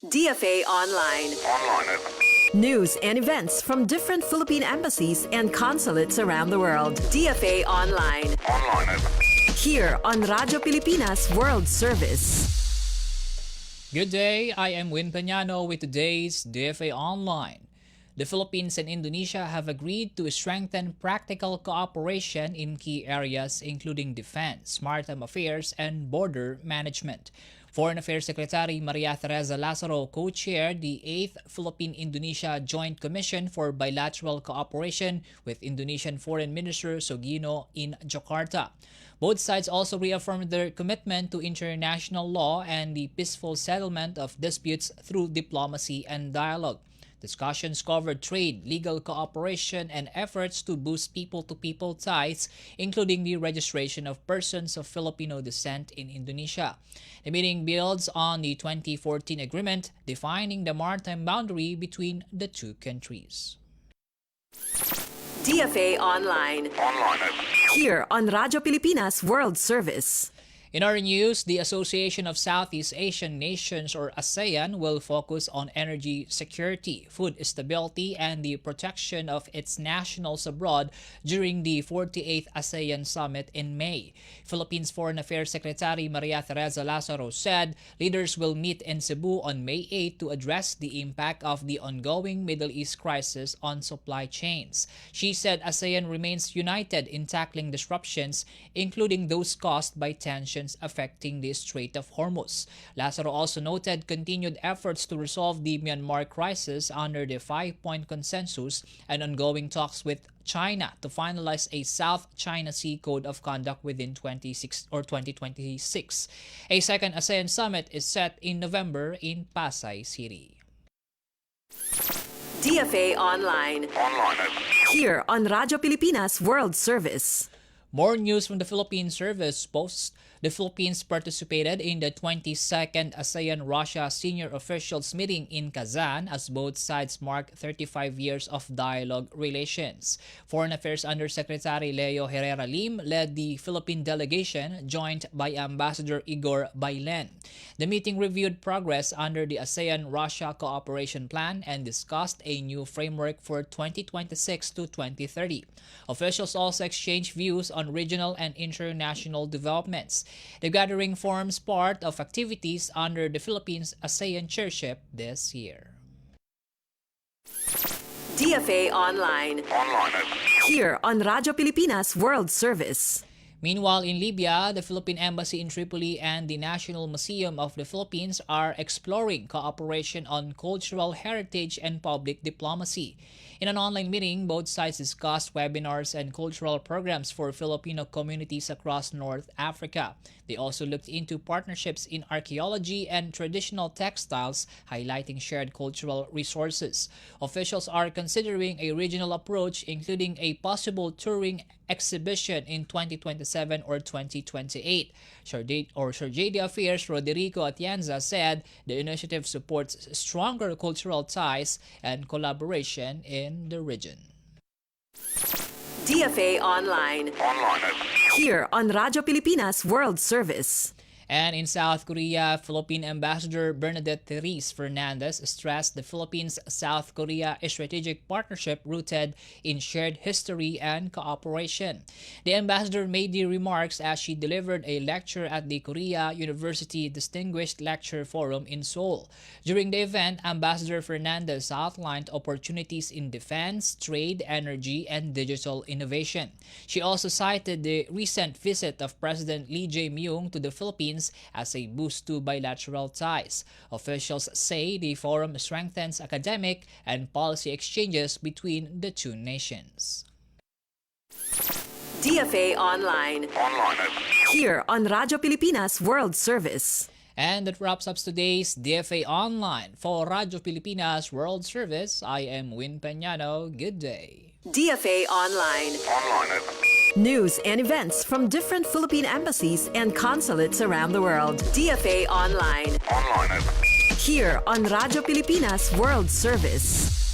DFA Online. News and events from different Philippine embassies and consulates around the world. DFA Online. Here on Radyo Pilipinas World Service. Good day, I am Win Peñano with today's DFA Online. The Philippines and Indonesia have agreed to strengthen practical cooperation in key areas including defense, maritime affairs, and border management. Foreign Affairs Secretary Maria Teresa Lazaro co-chaired the 8th Philippine-Indonesia Joint Commission for Bilateral Cooperation with Indonesian Foreign Minister Sugino in Jakarta. Both sides also reaffirmed their commitment to international law and the peaceful settlement of disputes through diplomacy and dialogue. Discussions covered trade, legal cooperation, and efforts to boost people-to-people ties, including the registration of persons of Filipino descent in Indonesia. The meeting builds on the 2014 agreement defining the maritime boundary between the two countries. DFA Online. Here on Radyo Pilipinas World Service. In our news, the Association of Southeast Asian Nations, or ASEAN, will focus on energy security, food stability, and the protection of its nationals abroad during the 48th ASEAN Summit in May. Philippines Foreign Affairs Secretary Maria Teresa Lazaro said leaders will meet in Cebu on May 8 to address the impact of the ongoing Middle East crisis on supply chains. She said ASEAN remains united in tackling disruptions, including those caused by tensions affecting the Strait of Hormuz. Lazaro also noted continued efforts to resolve the Myanmar crisis under the 5-point consensus and ongoing talks with China to finalize a South China Sea Code of Conduct within 2026. A second ASEAN summit is set in November in Pasay City. DFA Online. Here on Radyo Pilipinas World Service. More news from the Philippine Service Post. The Philippines participated in the 22nd ASEAN-Russia Senior Officials Meeting in Kazan as both sides mark 35 years of dialogue relations. Foreign Affairs Undersecretary Leo Herrera Lim led the Philippine delegation, joined by Ambassador Igor Bailen. The meeting reviewed progress under the ASEAN-Russia Cooperation Plan and discussed a new framework for 2026 to 2030. Officials also exchanged views on regional and international developments. The gathering forms part of activities under the Philippines ASEAN Chairship this year. DFA Online. Here on Radyo Pilipinas World Service. Meanwhile, in Libya, the Philippine Embassy in Tripoli and the National Museum of the Philippines are exploring cooperation on cultural heritage and public diplomacy. In an online meeting, both sides discussed webinars and cultural programs for Filipino communities across North Africa. They also looked into partnerships in archaeology and traditional textiles, highlighting shared cultural resources. Officials are considering a regional approach, including a possible touring exhibition in 2027 or 2028. Chargé Affairs Roderico Atienza said the initiative supports stronger cultural ties and collaboration in the region. DFA Online. Here on Radyo Pilipinas World Service. And in South Korea, Philippine Ambassador Bernadette Therese Fernandez stressed the Philippines-South Korea strategic partnership rooted in shared history and cooperation. The ambassador made the remarks as she delivered a lecture at the Korea University Distinguished Lecture Forum in Seoul. During the event, Ambassador Fernandez outlined opportunities in defense, trade, energy, and digital innovation. She also cited the recent visit of President Lee Jae-myung to the Philippines as a boost to bilateral ties. Officials say the forum strengthens academic and policy exchanges between the two nations. DFA Online. Here on Radyo Pilipinas World Service. And that wraps up today's DFA Online. For Radyo Pilipinas World Service, I am Win Peñano. Good day. DFA Online. News and events from different Philippine embassies and consulates around the world. DFA Online. Here on Radyo Pilipinas World Service.